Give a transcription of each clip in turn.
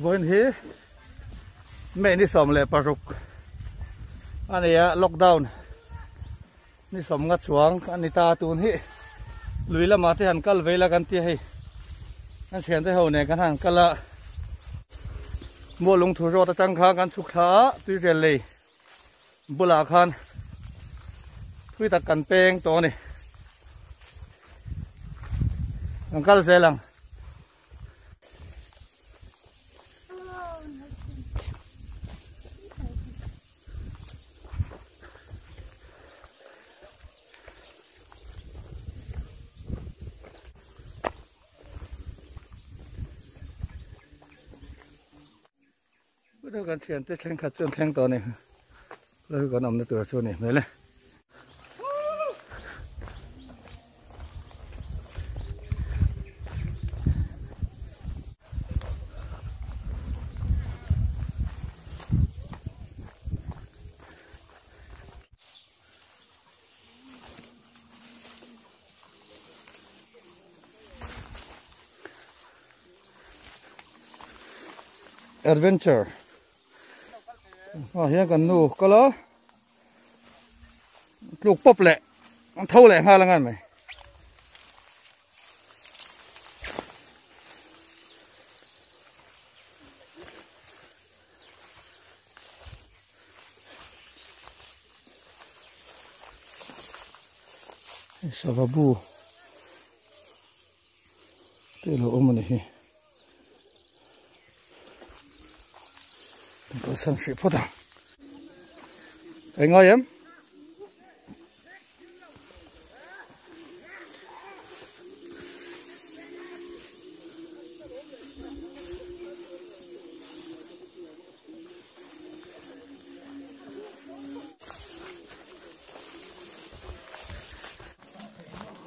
Boin hi mẹ ni som le paruk anh ấy lockdown ni som ngắt chuang anh ấy ta tun hi lùi la mà thế hàn kal về làกันtia hi anh xem thế hậu nàyกันhàn kal la mua lung thủ rồi ta tăng kháกันสุขาtuyเรียนเลยบุลาคันtuyตัดกันเปงตัวนี่อังกาลเซลังเดี๋ยวกันเทียนจะแข่งขัดจนแข่งตัวนี้แล้วก็นำในตัวส่วนนี้ไม่เลยadventureเฮียกันนู่ก็แล้วลูกป๊อบแหละมันเท่าแหละห้าละงั้นไหมซาบาบูเตโลอมันนี่ก็สั่งสิพอดังไอ้ง่อยยัง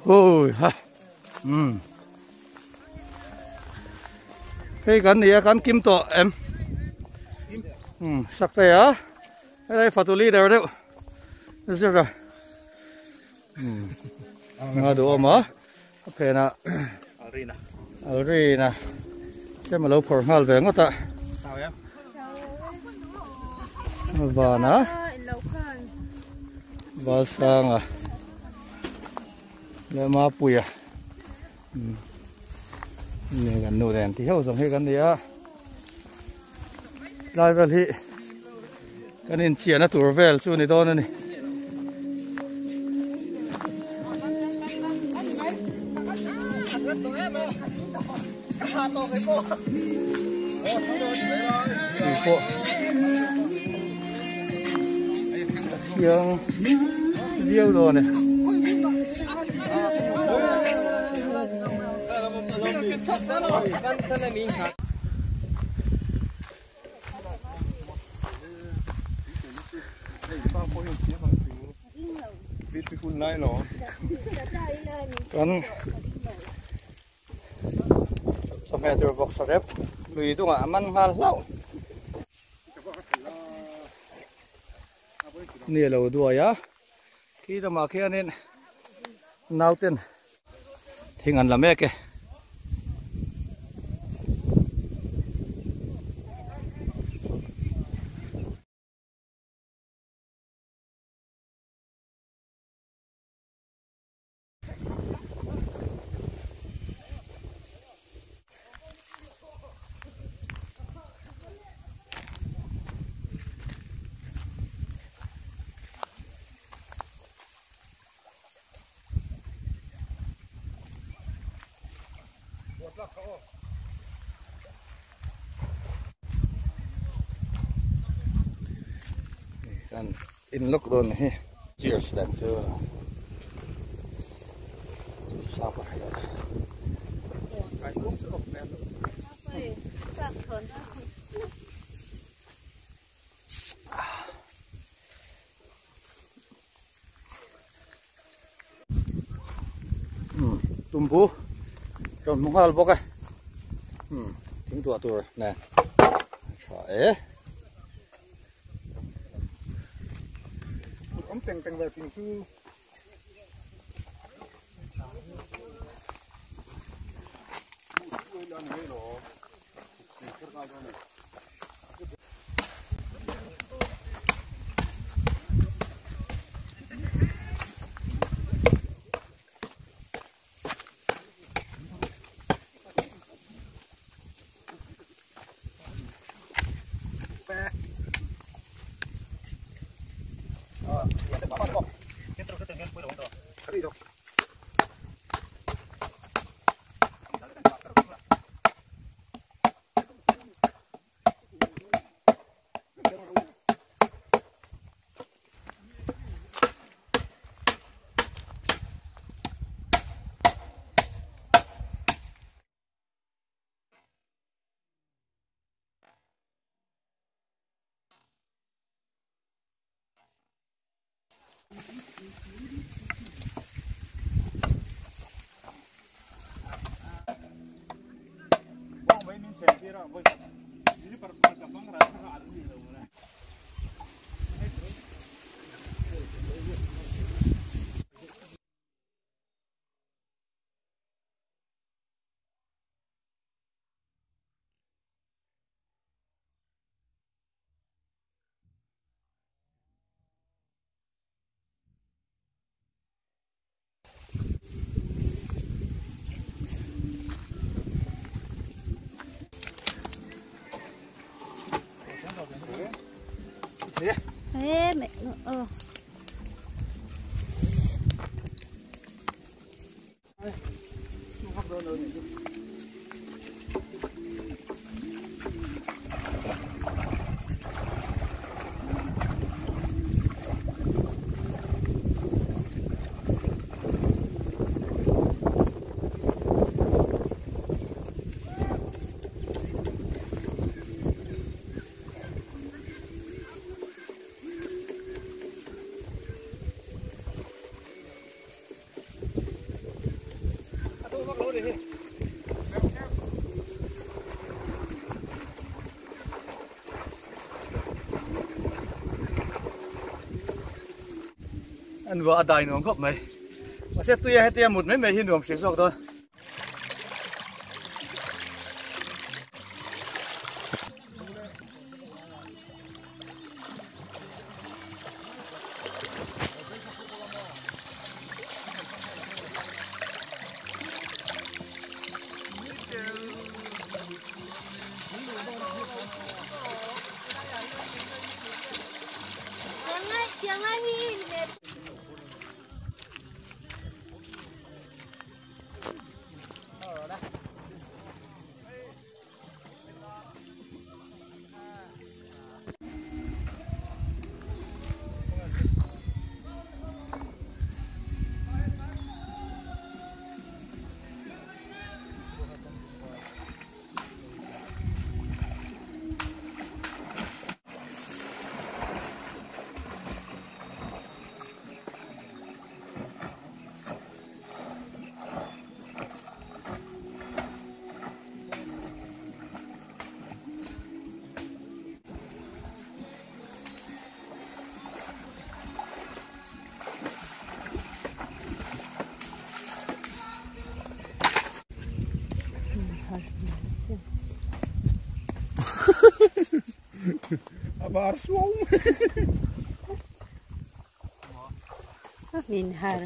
โอ้ยฮะเฮ้ยกันเนี่ยกันกิมโตเอ็มsắc tay á, đây phật tu li đều đấy, được chưa? Ngã đồ mà, phải na, arena, cái mà lâu phở hal về ngót ta, và na, và sang à, để mà bùi à, này gần nổ đèn thì hiểu giống hay gần đi á. Lai về thì cái nên chia nó tủi về chỗ này đó này riêng riêng đồ này còn some header box rep lui itu nggak aman halau nih lo dua ya kita makianin nautin tinggal lama ke kan in lockdown he cheers dan so sao phải tum bu tròn mông hal bốc à tiếng tua nè trời teng về pintu Ê mẹ anh vợ đại nó không mày mà sẽ tuy hay tiêm một mấy mày hiên đường xíu sau thôi tiếng ai hi mẹ Abar suam. Min har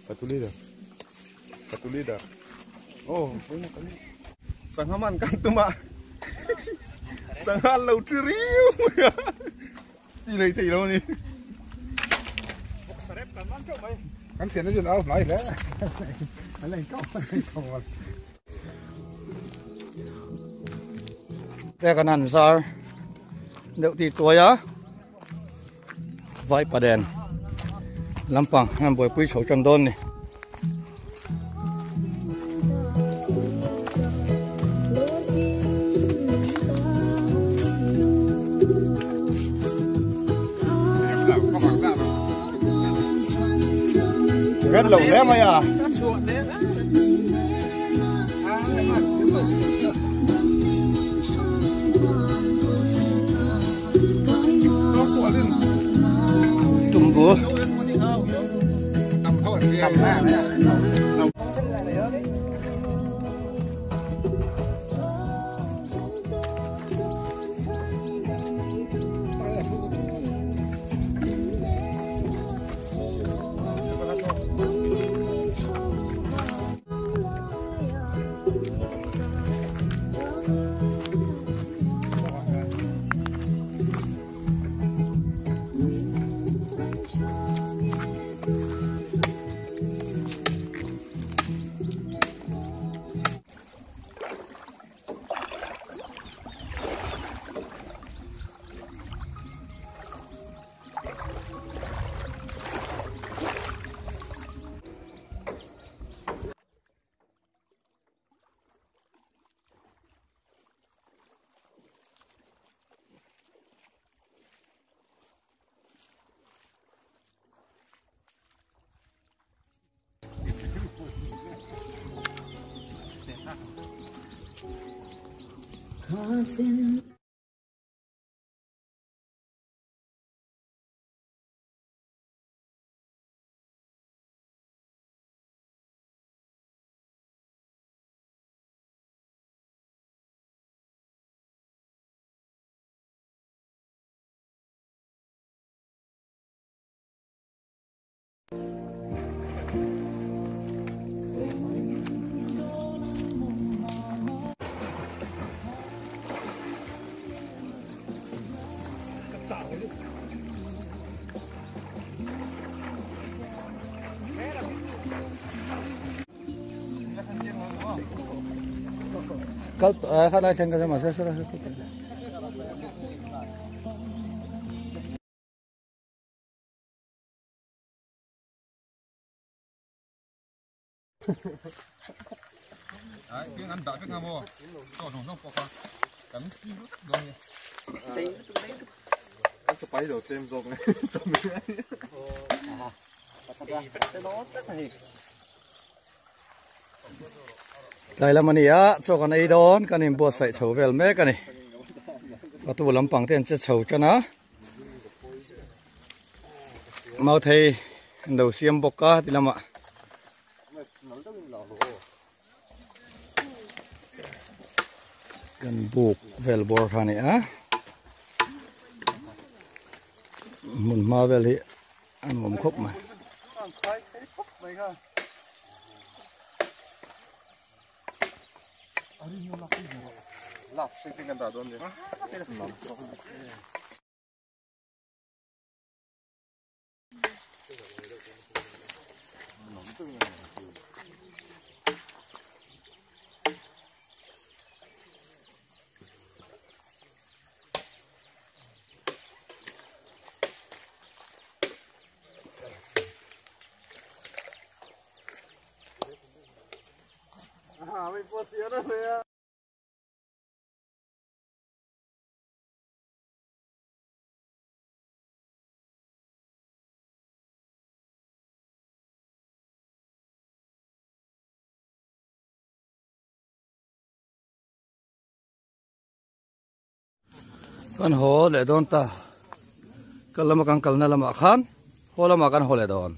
Patulida. Oh, banyak kali. Sangaman kan tu mak. Sangat lau ceriu. Ini thì đâu ni. Kan sini je dah, lain lah. Lain kau. đây cái nàn sao đậu thì tuổi á vai bà đèn lắm bằng em buổi quý sổ trần đôn này rất lồng lém ấy à tum búa Kau khát lại xem cái mà sẽ ra Đấy, tiếng ăn đã cái ngamo, cho nó không có cắn chi rồi. Anh chụp bay đầu tem rồi này, chụp cái Tại là mình á, cho con ấy đón, cái này bùa sậy chầu về mấy cái này, và tủ làm bằng tiền chết chầu cho nó. Mau thấy đầu xiêm bọc cá thì làm ạ. Gần buộc về bò thằng này á, muốn mau về thì ăn mồm khóc mà. lạp sinh tinh gần đã đón đi. Mình có tiếng đó thôi. Kan ho le don ta kalama kan kalna lama khan ho lama kan ho le don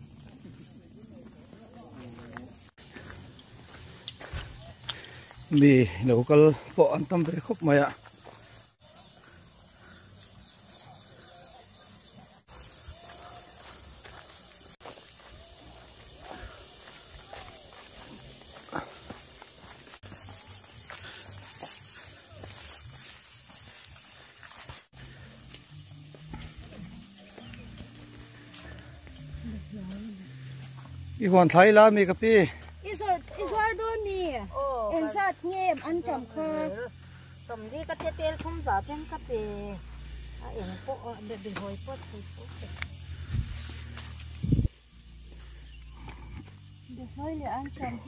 mi local po antam be khop maya i hon thai la mi kapi Isor doon ni. Insat ngem an cham kha. Sầm đi cái tê tê không giả thêm cái tê, em po để hồi po thôi. Để hơi là an cham.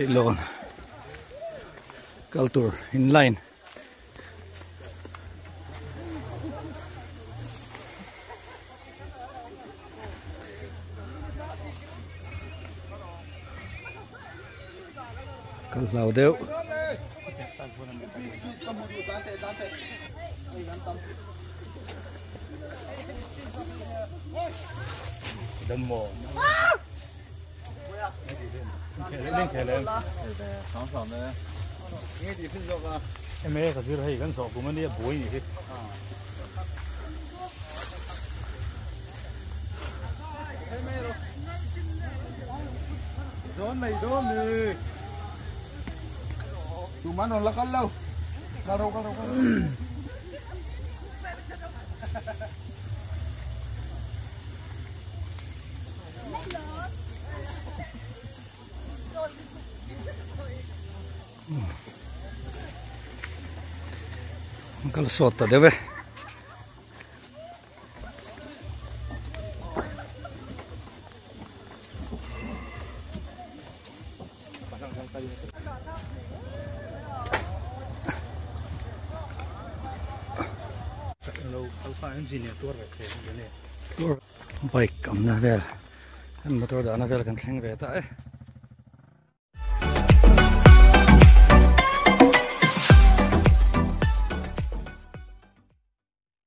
để lon culture in line kal lau deu đâm mồ lên kể lên sẵn sàng đấy nghe gì phân rồi à em ấy cái gì hay cái sọ của mình đi bùi gì gió này đó nè tụiมันnó là cái lâu caro Kalau sota deve. Bike kam na vel, motor da na vel kan thleng ve ta